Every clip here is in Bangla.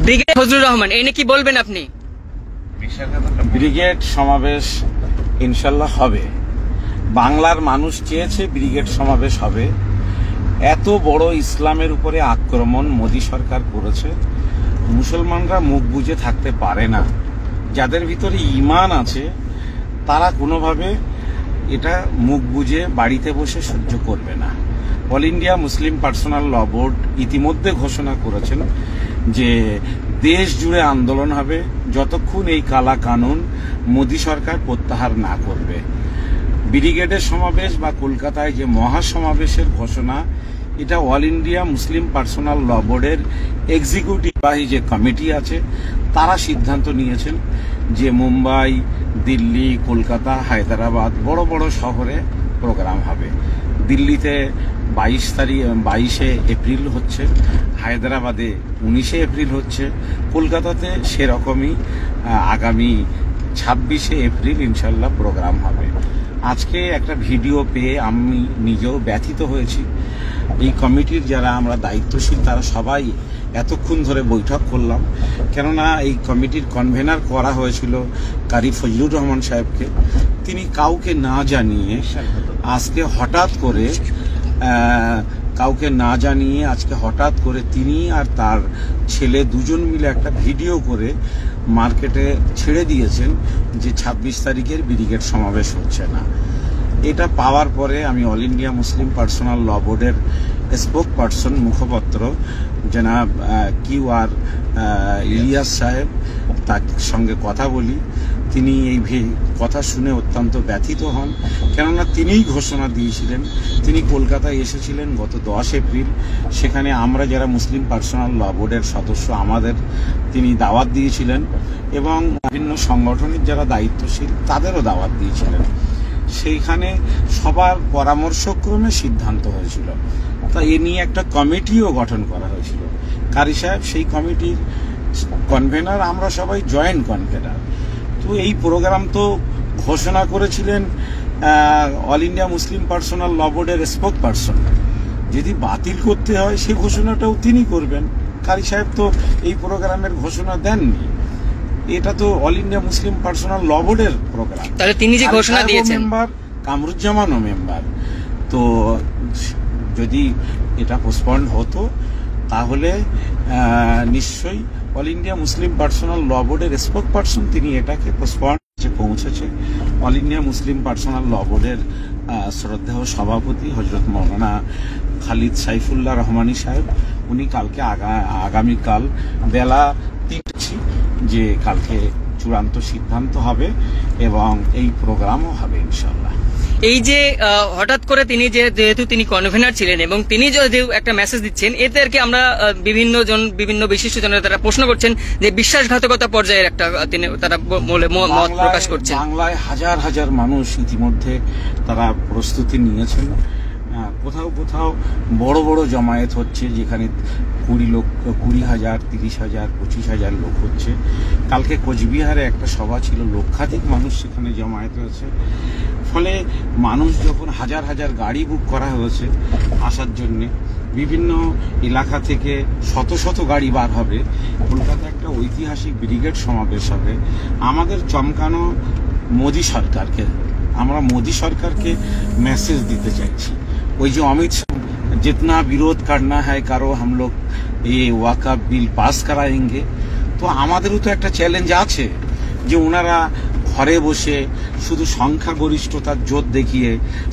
ব্রিগেড ফজলুর রহমান এই নিয়ে কি বলবেন আপনি? ব্রিগেড সমাবেশ ইনশাল্লাহ হবে। বাংলার মানুষ চেয়েছে ব্রিগেড সমাবেশ হবে। এত বড় ইসলামের উপরে আক্রমণ মোদী সরকার করেছে, মুসলমানরা মুখ বুজে থাকতে পারে না। যাদের ভিতরে ঈমান আছে তারা কোনোভাবে এটা মুখ বুজে বাড়িতে বসে সহ্য করবে না। অল ইন্ডিয়া মুসলিম পার্সোনাল ল বোর্ড ইতিমধ্যে ঘোষণা করেছেন যে দেশ জুড়ে আন্দোলন হবে যতক্ষণ এই কালা কানুন মোদী সরকার প্রত্যাহার না করবে। ব্রিগেডের সমাবেশ বা কলকাতায় যে মহাসমাবেশের ঘোষণা, এটা অল ইন্ডিয়া মুসলিম পার্সোনাল ল বোর্ডের এক্সিকিউটিভ যে কমিটি আছে তারা সিদ্ধান্ত নিয়েছেন যে মুম্বাই, দিল্লি, কলকাতা, হায়দ্রাবাদ বড় বড় শহরে প্রোগ্রাম হবে। দিল্লিতে 22শে এপ্রিল হচ্ছে, হায়দ্রাবাদে 19শে এপ্রিল হচ্ছে, কলকাতাতে সেরকমই আগামী 26শে এপ্রিল ইনশাল্লাহ প্রোগ্রাম হবে। আজকে একটা ভিডিও পেয়ে আমি নিজেও ব্যথিত হয়েছি। এই কমিটির যারা আমরা দায়িত্বশীল তারা সবাই এতক্ষণ ধরে বৈঠক করলাম, কেননা এই কমিটির কনভেনার করা হয়েছিল কারি ফজলুর রহমান সাহেবকে। তিনি কাউকে না জানিয়ে আজকে হঠাৎ করে তিনি আর তার ছেলে দুজন মিলে একটা ভিডিও করে মার্কেটে ছেড়ে দিয়েছেন যে 26 তারিখের ব্রিগেড সমাবেশ হচ্ছে না। এটা পাওয়ার পরে আমি অল ইন্ডিয়া মুসলিম পার্সোনাল ল বোর্ডের স্পোক পার্সন মুখপাত্র জনাব QR ইলিয়াস সাহেব তার সঙ্গে কথা বলি। তিনি এই কথা শুনে অত্যন্ত ব্যথিত হন, কেননা তিনিই ঘোষণা দিয়েছিলেন। তিনি কলকাতায় এসেছিলেন গত 10 এপ্রিল, সেখানে আমরা যারা মুসলিম পার্সোনাল ল বোর্ডের সদস্য আমাদের তিনি দাওয়াত দিয়েছিলেন এবং বিভিন্ন সংগঠনের যারা দায়িত্বশীল তাদেরও দাওয়াত দিয়েছিলেন। সেইখানে সবার পরামর্শক্রমে সিদ্ধান্ত হয়েছিল। তা এ নিয়ে একটা কমিটিও গঠন করা হয়েছিল। কারি সাহেব সেই কমিটির কনভেনার, আমরা সবাই জয়েন্ট কনভেনার। তো এই প্রোগ্রাম তো ঘোষণা করেছিলেন অল ইন্ডিয়া মুসলিম পার্সোনাল ল বোর্ডের স্পোক পার্সন। যদি বাতিল করতে হয় সেই ঘোষণাটাও তিনি করবেন। কারি সাহেব তো এই প্রোগ্রামের ঘোষণা দেননি, এটা তো অল ইন্ডিয়া মুসলিম পার্সোনাল ল বোর্ডের প্রোগ্রাম। তাহলে তিনি যে ঘোষণা দিয়েছেন, মেম্বার কামরুজ্জামানও মেম্বার। তো যদি এটা পোস্টপন্ড হতো তাহলে নিশ্চয়ই অল ইন্ডিয়া মুসলিম পার্সোনাল ল বোর্ডের স্পোক পার্সন তিনি এটাকে পোস্টপন্ড পৌঁছেছে। অল ইন্ডিয়া মুসলিম পার্সোনাল ল বোর্ডের শ্রদ্ধেয় সভাপতি হজরত মৌলানা খালিদ সাইফুল্লাহ রহমানী সাহেব, উনি কালকে আগামীকাল বেলা 3টা যে কালকে চূড়ান্ত সিদ্ধান্ত হবে এবং এই প্রোগ্রামও হবে ইনশাল্লাহ। এই যে হঠাৎ করে তিনি যেহেতু তিনি কনভেনার ছিলেন এবং তিনি যদি একটা মেসেজ দিচ্ছেন, এতে আর কি আমরা বিভিন্ন বিশিষ্ট জনের তারা প্রশ্ন করছেন যে বিশ্বাসঘাতকতা পর্যায়ের একটা তারা মত প্রকাশ করছেন। বাংলায় হাজার হাজার মানুষ ইতিমধ্যে তারা প্রস্তুতি নিয়েছেন। কোথাও কোথাও বড় বড় জমায়েত হচ্ছে, যেখানে 20,000, 30,000, 25,000 লোক হচ্ছে। কালকে কোচবিহারে একটা সভা ছিল, লক্ষাধিক মানুষ সেখানে জমায়েত হয়েছে। ফলে মানুষ যখন হাজার হাজার গাড়ি বুক করা হয়েছে আসার জন্যে, বিভিন্ন এলাকা থেকে শত শত গাড়ি বার হবে, কলকাতা একটা ঐতিহাসিক ব্রিগেড সমাবেশ হবে। আমাদের চমকানো মোদী সরকারকে, আমরা মোদী সরকারকে মেসেজ দিতে চাইছি, ওই যে অমিত শাহ जितना विरोध करना है करो, हम लोग ये वाका बिल पास कराएंगे। তো আমাদেরও তো একটা চ্যালেঞ্জ আছে যে ওনারা ঘরে বসে শুধু সংখ্যাগরিষ্ঠতার জোর দেখিয়ে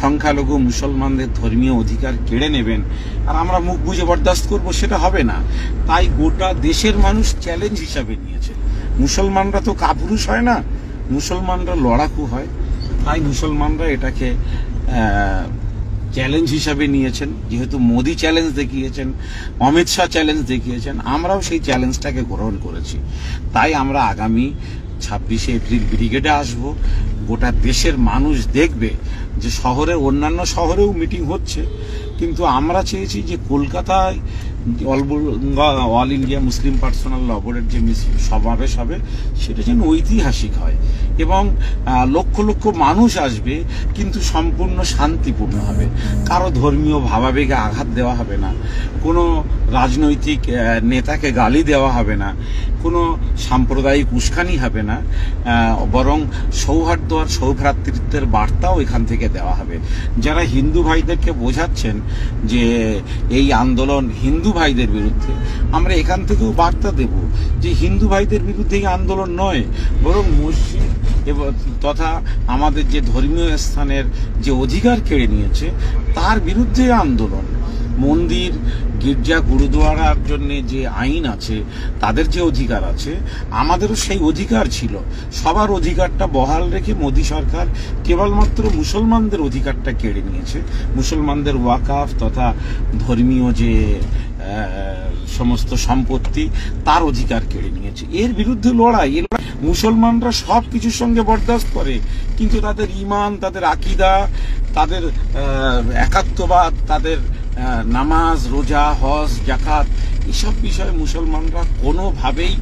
সংখ্যালঘু মুসলমানদের ধর্মীয় অধিকার কেড়ে নেবেন আর আমরা মুখ বুজে বরদাস্ত করবো, সেটা হবে না। তাই গোটা দেশের মানুষ চ্যালেঞ্জ হিসাবে নিয়েছে। মুসলমানরা তো কাপুরুষ হয় না, মুসলমানরা লড়াকু হয়। তাই মুসলমানরা এটাকে চ্যালেঞ্জ হিসাবে নিয়েছেন। যেহেতু মোদি চ্যালেঞ্জ দেখিয়েছেন, অমিত শাহ চ্যালেঞ্জ দেখিয়েছেন, আমরাও সেই চ্যালেঞ্জটাকে গ্রহণ করেছি। তাই আমরা আগামী 26শে এপ্রিল ব্রিগেডে আসব। গোটা দেশের মানুষ দেখবে যে শহরে, অন্যান্য শহরেও মিটিং হচ্ছে, কিন্তু আমরা চেয়েছি যে কলকাতায় অল ইন্ডিয়া মুসলিম পার্সোনাল ল বোর্ডের যে সমাবেশ হবে সেটা যেন ঐতিহাসিক হয় এবং লক্ষ লক্ষ মানুষ আসবে, কিন্তু সম্পূর্ণ শান্তিপূর্ণ হবে। কারো ধর্মীয় ভাবাবেগে আঘাত দেওয়া হবে না, কোনো রাজনৈতিক নেতাকে গালি দেওয়া হবে না, কোনো সাম্প্রদায়িক উস্কানি হবে না, বরং সৌহার্দ্য আর সৌভ্রাতৃত্বের বার্তাও এখান থেকে দেওয়া হবে। যারা হিন্দু ভাইদেরকে বোঝাচ্ছেন যে এই আন্দোলন হিন্দু ভাইদের বিরুদ্ধে, আমরা এখান থেকেও বার্তা দেব যে হিন্দু ভাইদের বিরুদ্ধে এই আন্দোলন নয়, বরং মসজিদ এবং তথা আমাদের যে ধর্মীয় স্থানের যে অধিকার কেড়ে নিয়েছে তার বিরুদ্ধে আন্দোলন। মন্দির, গির্জা, গুরুদুয়ারার জন্য যে আইন আছে, তাদের যে অধিকার আছে, আমাদেরও সেই অধিকার ছিল। সবার অধিকারটা বহাল রেখে মোদী সরকার কেবলমাত্র মুসলমানদের অধিকারটা কেড়ে নিয়েছে। মুসলমানদের ওয়াকাফ তথা ধর্মীয় যে সমস্ত সম্পত্তি তার অধিকার কেড়ে নিয়েছে। এর বিরুদ্ধে লড়াই। মুসলমানরা সব কিছুর সঙ্গে বরদাস্ত করে, কিন্তু তাদের ঈমান, তাদের আকীদা, তাদের একাত্মবাদ, তাদের নামাজ, রোজা, হজ, যাকাত, এসব বিষয়ে মুসলমানরা কোনোভাবেই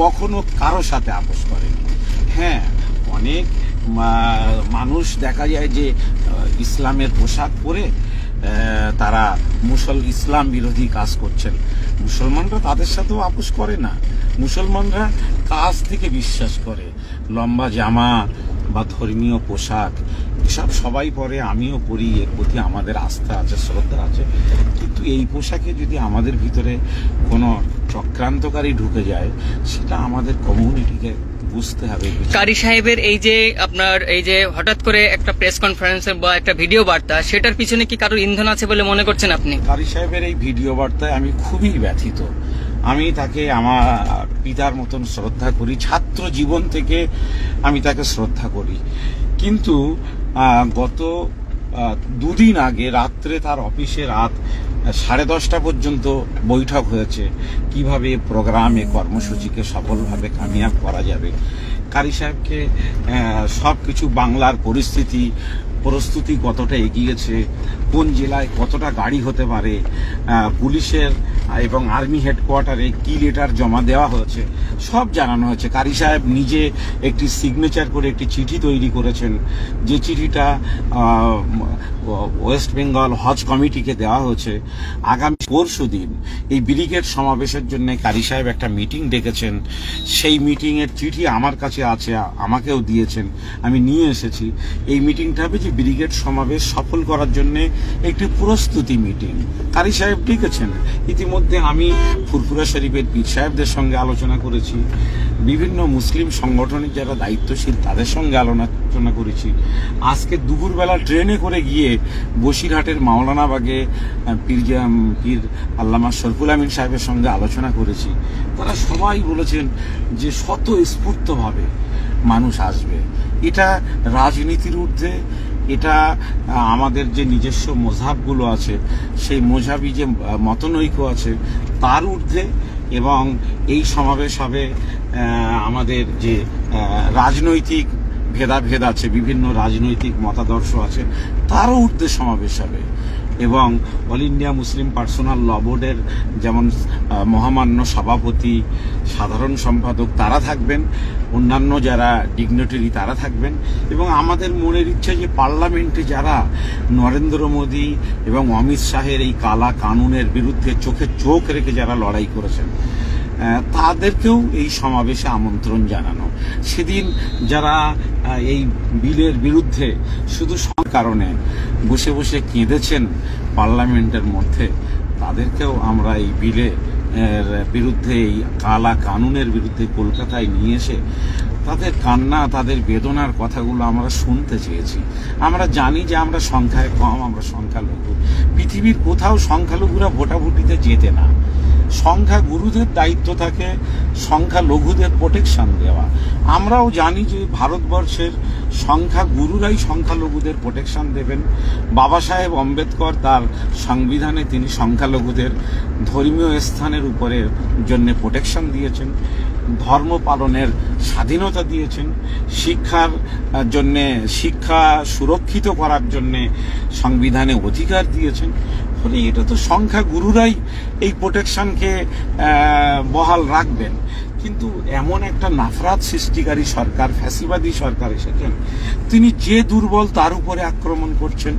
কখনো কারো সাথে আপোষ করেনি। হ্যাঁ, অনেক মানুষ দেখা যায় যে ইসলামের পোশাক পরে তারা ইসলাম বিরোধী কাজ করছেন। মুসলমানরা তাদের সাথেও আপোষ করে না। মুসলমানরা কাজ থেকে বিশ্বাস করে। লম্বা জামা বা ধর্মীয় পোশাক এসব সবাই পরে, আমিও পরি, এর প্রতি আমাদের আস্থা আছে, শ্রদ্ধা আছে। কিন্তু এই পোশাকে যদি আমাদের ভিতরে কোনো চক্রান্তকারী ঢুকে যায়, সেটা আমাদের কমিউনিটিকে বুঝতে হবে। কারি সাহেবের এই যে আপনার এই যে হঠাৎ করে একটা প্রেস কনফারেন্সের বা একটা ভিডিও বার্তা, সেটার পিছনে কি কারোর ইন্ধন আছে বলে মনে করছেন আপনি? কারি সাহেবের এই ভিডিও বার্তায় আমি খুবই ব্যথিত। আমি তাকে আমার পিতার মতন শ্রদ্ধা করি, ছাত্র জীবন থেকে আমি তাকে শ্রদ্ধা করি। কিন্তু গত দুদিন আগে রাত্রে তার অফিসে রাত 10:30 পর্যন্ত বৈঠক হয়েছে কিভাবে প্রোগ্রামে কর্মসূচিকে সফলভাবে কামিয়াব করা যাবে। কারি সাহেবকে সবকিছু, বাংলার প্রস্তুতি কতটা এগিয়েছে, কোন জেলায় কতটা গাড়ি হতে পারে, পুলিশের এবং আর্মি হেডকোয়ার্টারে কি লেটার জমা দেওয়া হয়েছে, সব জানানো হয়েছে। কারি সাহেব নিজে একটি সিগনেচার করে একটি চিঠি তৈরি করেছেন, যে চিঠিটা ওয়েস্ট বেঙ্গল হজ কমিটিকে দেওয়া হয়েছে। আগামী পরশুদিন এই ব্রিগেড সমাবেশের জন্য কারি সাহেব একটা মিটিং ডেকেছেন। সেই মিটিংয়ের চিঠি আমার কাছে আছে, আমাকেও দিয়েছেন, আমি নিয়ে এসেছি। এই মিটিংটা হবে যে ব্রিগেড সমাবেশ সফল করার জন্য একটি প্রস্তুতি মিটিং কারি সাহেব ডেকেছেন। ইতিমধ্যে আমি ফুরফুরা শরীফের পীর সাহেবদের সঙ্গে আলোচনা করেছি, বিভিন্ন মুসলিম সংগঠনের যারা দায়িত্বশীল তাদের সঙ্গে আলোচনা করেছি। আজকে দুপুরবেলা ট্রেনে করে গিয়ে বসিরহাটের মাওলানাবাগে পীর আল্লামা শরফুল আমিন সাহেবের সঙ্গে আলোচনা করেছি। তারা সবাই বলেছেন যে স্বতঃস্ফূর্তভাবে মানুষ আসবে। এটা রাজনীতির ঊর্ধ্বে, এটা আমাদের যে নিজস্ব মযহাবগুলো আছে, সেই মযহাবী যে মতনৈক্য আছে তার ঊর্ধ্বে, এবং এই সমাবেশ হবে আমাদের যে রাজনৈতিক ভেদাভেদ আছে, বিভিন্ন রাজনৈতিক মতাদর্শ আছে, তারও ঊর্ধ্বে সমাবেশ হবে। এবং অল ইন্ডিয়া মুসলিম পার্সোনাল ল বোর্ডের যেমন মহামান্য সভাপতি, সাধারণ সম্পাদক তারা থাকবেন, অন্যান্য যারা ডিগনিটারি তারা থাকবেন, এবং আমাদের মনের ইচ্ছা যে পার্লামেন্টে যারা নরেন্দ্র মোদী এবং অমিত শাহের এই কালা কানুনের বিরুদ্ধে চোখে চোখ রেখে যারা লড়াই করেছেন, তাদেরকেও এই সমাবেশে আমন্ত্রণ জানানো। সেদিন যারা এই বিলের বিরুদ্ধে শুধু কারণে বসে বসে কেঁদেছেন পার্লামেন্টের মধ্যে, তাদেরকেও আমরা এই বিলের বিরুদ্ধে, এই কালা কানুনের বিরুদ্ধে কলকাতায় নিয়ে এসে তাদের কান্না, তাদের বেদনার কথাগুলো আমরা শুনতে চেয়েছি। আমরা জানি যে আমরা সংখ্যায় কম, আমরা সংখ্যালঘু। পৃথিবীর কোথাও সংখ্যালঘুরা ভোটাভুটিতে যেতে না। সংখ্যাগুরুদের দায়িত্ব থাকে সংখ্যালঘুদের প্রোটেকশন দেওয়া। আমরাও জানি যে ভারতবর্ষের সংখ্যাগুরুরাই সংখ্যালঘুদের প্রোটেকশন দেবেন। বাবা সাহেব আম্বেদকর তার সংবিধানে তিনি সংখ্যালঘুদের ধর্মীয় স্থানের উপরে জন্য প্রোটেকশন দিয়েছেন, ধর্ম পালনের স্বাধীনতা দিয়েছেন, শিক্ষার জন্যে, শিক্ষা সুরক্ষিত করার জন্যে সংবিধানে অধিকার দিয়েছেন। ফলে এটা তো সংখ্যা গুরুরাই এই প্রোটেকশনকে বহাল রাখবেন। কিন্তু এমন একটা নাফরাত সৃষ্টিকারী সরকার, ফ্যাসিবাদী সরকার এসেছেন, তিনি যে দুর্বল তার উপরে আক্রমণ করছেন,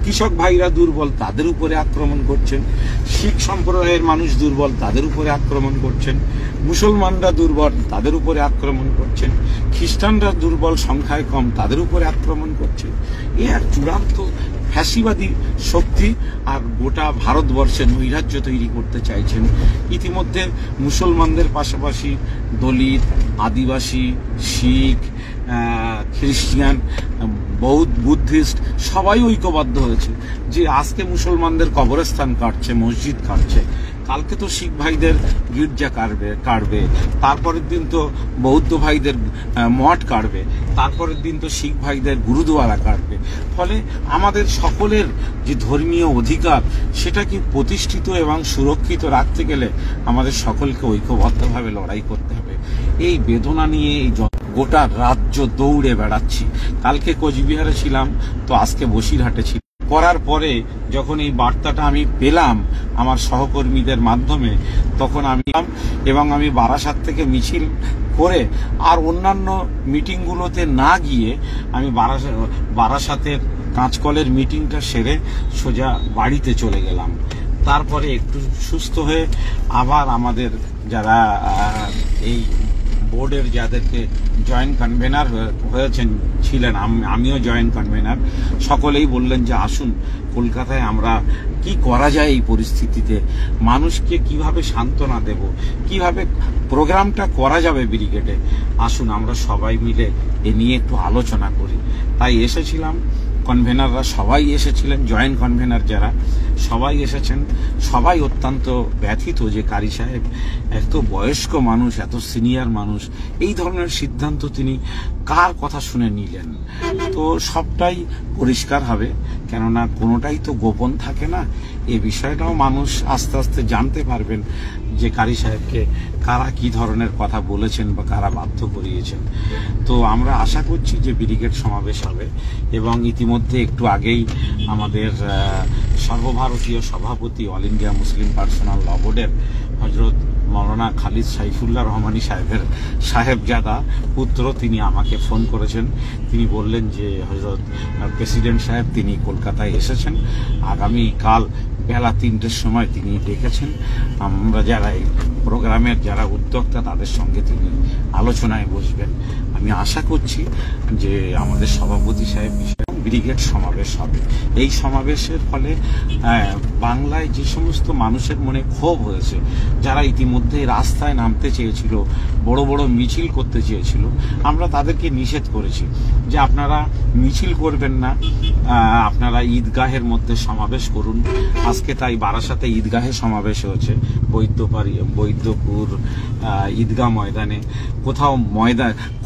কৃষক ভাইরা দুর্বল তাদের উপরে আক্রমণ করছেন, শিখ সম্প্রদায়ের মানুষ দুর্বল তাদের উপরে আক্রমণ করছেন, মুসলমানরা দুর্বল তাদের উপরে আক্রমণ করছেন, খ্রিস্টানরা দুর্বল সংখ্যায় কম তাদের উপরে আক্রমণ করছেন। এ এক চূড়ান্ত ফ্যাসিবাদী শক্তি, আর গোটা ভারতবর্ষে নৈরাজ্য তৈরি করতে চাইছেন। ইতিমধ্যে মুসলমানদের পাশাপাশি দলিত, আদিবাসী, শিখ, খ্রিস্টান, বৌদ্ধ, বুদ্ধিস্ট সবাই ঐক্যবদ্ধ হয়েছে যে আজকে মুসলমানদের কবরস্থান কাটছে, মসজিদ কাটছে, কালকে তো শিখ ভাইদের গির্জা কাটবে, তারপরের দিন তো বৌদ্ধ ভাইদের মঠ কাটবে, তারপরের দিন তো শিখ ভাইদের গুরুদুয়ারা কাটবে। ফলে আমাদের সকলের যে ধর্মীয় অধিকার সেটাকে প্রতিষ্ঠিত এবং সুরক্ষিত রাখতে গেলে আমাদের সকলকে ঐক্যবদ্ধভাবে লড়াই করতে হবে। এই বেদনা নিয়ে এই গোটা রাজ্য দৌড়ে বেড়াচ্ছি। কালকে কোচবিহারে ছিলাম, তো আজকে বসিরহাটে ছিলাম। করার পরে যখন এই বার্তাটা আমি পেলাম আমার সহকর্মীদের মাধ্যমে, তখন আমি বারাসাত থেকে মিছিল করে আর অন্যান্য মিটিংগুলোতে না গিয়ে আমি বারাসাতের কাঁচকলের মিটিংটা সেরে সোজা বাড়িতে চলে গেলাম। তারপরে একটু সুস্থ হয়ে আবার আমাদের যারা এই বোর্ডের যাদেরকে জয়েন্ট কনভেনার ছিলেন, আমিও জয়েন্ট কনভেনার, সকলেই বললেন যে আসুন কলকাতায় আমরা কি করা যায় এই পরিস্থিতিতে, মানুষকে কিভাবে সান্ত্বনা দেব, কিভাবে প্রোগ্রামটা করা যাবে ব্রিগেডে, আসুন আমরা সবাই মিলে এ নিয়ে একটু আলোচনা করি। তাই এসেছিলাম, কনভেনাররা সবাই এসেছিলেন, জয়েন্ট কনভেনার যারা সবাই এসেছেন, সবাই অত্যন্ত ব্যথিত যে কারি সাহেব এত বয়স্ক মানুষ, এত সিনিয়র মানুষ, এই ধরনের সিদ্ধান্ত তিনি কার কথা শুনে নিলেন। তো সবটাই পরিষ্কার হবে, কেননা কোনোটাই তো গোপন থাকে না। এই বিষয়টাও মানুষ আস্তে আস্তে জানতে পারবেন যে কারি সাহেবকে কারা কি ধরনের কথা বলেছেন বা কারা বাধ্য করিয়েছেন। তো আমরা আশা করছি যে ব্রিগেড সমাবেশ হবে, এবং ইতিমধ্যে একটু আগেই আমাদের সর্বভারতীয় সভাপতি অল ইন্ডিয়া মুসলিম পার্সোনাল ল বোর্ডের হজরত মৌলানা খালিদ সাইফুল্লাহ রহমানী সাহেবজাদা পুত্র, তিনি আমাকে ফোন করেছেন। তিনি বললেন যে হজরত প্রেসিডেন্ট সাহেব তিনি কলকাতায় এসেছেন, আগামীকাল বেলা 3টের সময় তিনি ডেকেছেন। আমরা যারা এই প্রোগ্রামের যারা উদ্যোক্তা তাদের সঙ্গে তিনি আলোচনায় বসবেন। আমি আশা করছি যে আমাদের সভাপতি সাহেব ব্রিগেড সমাবেশ হবে। এই সমাবেশের ফলে বাংলায় যে সমস্ত মানুষের মনে ক্ষোভ হয়েছে, যারা ইতিমধ্যে রাস্তায় নামতে চেয়েছিল, বড় বড় মিছিল করতে চেয়েছিল, আমরা তাদেরকে নিষেধ করেছি যে আপনারা মিছিল করবেন না, আপনারা ঈদগাহের মধ্যে সমাবেশ করুন। আজকে তাই বারাসাতে ঈদগাহে সমাবেশ হয়েছে, বৈদ্যপুর ঈদগাহ ময়দানে, কোথাও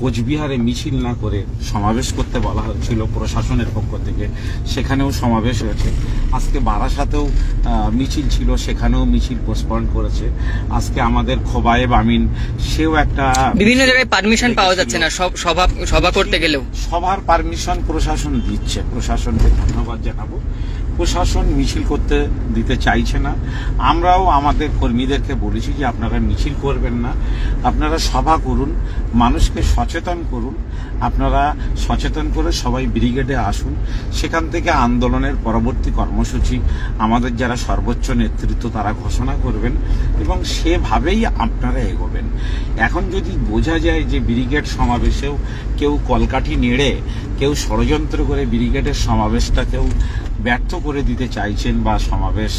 কোচবিহারে মিছিল না করে সমাবেশ করতে বলা হয়েছিল প্রশাসনের পক্ষ থেকে, সেখানেও সমাবেশ হয়েছে। আজকে বারাসাতেও মিছিল ছিল, সেখানেও মিছিল পোস্টপন্ড করেছে। আজকে আমাদের খোবায়েব আমিন, সেও একটা বিভিন্ন জায়গায় পারমিশন পাওয়া যাচ্ছে না সভা করতে গেলেও। সবার পারমিশন প্রশাসন দিচ্ছে, প্রশাসনকে ধন্যবাদ জানাবো। প্রশাসন মিছিল করতে দিতে চাইছে না। আমরাও আমাদের কর্মীদেরকে বলেছি যে আপনারা মিছিল করবেন না, আপনারা সভা করুন, মানুষকে সচেতন করুন, আপনারা সচেতন করে সবাই ব্রিগেডে আসুন। সেখান থেকে আন্দোলনের পরবর্তী কর্মসূচি আমাদের যারা সর্বোচ্চ নেতৃত্ব তারা ঘোষণা করবেন, এবং সেভাবেই আপনারা এগোবেন। এখন যদি বোঝা যায় যে ব্রিগেড সমাবেশেও কেউ কলকাঠি নেড়ে, কেউ ষড়যন্ত্র করে ব্রিগেডের সমাবেশটাকেও ব্যর্থ করে দিতে চাইছেন, বা সমাবেশ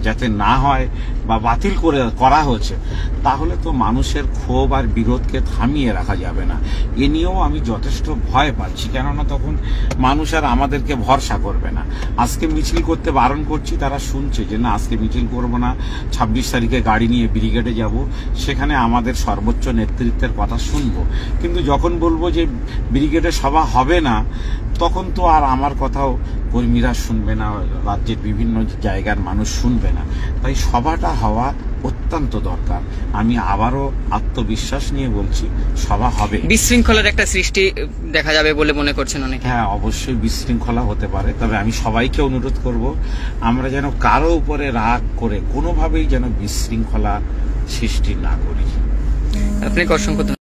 যাতে না হয় বা বাতিল করা হয়েছে, তাহলে তো মানুষের ক্ষোভ আর বিরোধকে থামিয়ে রাখা যাবে না। এ নিয়েও আমি যথেষ্ট ভয় পাচ্ছি, কেননা তখন মানুষ আর আমাদেরকে ভরসা করবে না। আজকে মিছিল করতে বারণ করছি, তারা শুনছে যে না আজকে মিছিল করব না, 26 তারিখে গাড়ি নিয়ে ব্রিগেডে যাব, সেখানে আমাদের সর্বোচ্চ নেতৃত্বের কথা শুনবো। কিন্তু যখন বলবো যে ব্রিগেডে সভা হবে না, তখন তো আর আমার কথাও কর্মীরা মিডিয়া শুনবে না, রাজ্যের বিভিন্ন জায়গার মানুষ শুনবে না, তাই সভাটা হওয়া অত্যন্ত দরকার। আমি আবারও আত্মবিশ্বাস নিয়ে বলছি, সভা হবে। বিশৃঙ্খলার একটা সৃষ্টি দেখা যাবে বলে মনে করছেন অনেকে? হ্যাঁ, অবশ্যই বিশৃঙ্খলা হতে পারে, তবে আমি সবাইকে অনুরোধ করব আমরা যেন কারো উপরে রাগ করে কোনোভাবেই যেন বিশৃঙ্খলা সৃষ্টি না করি। আপনাকে অসংখ্য ধন্যবাদ।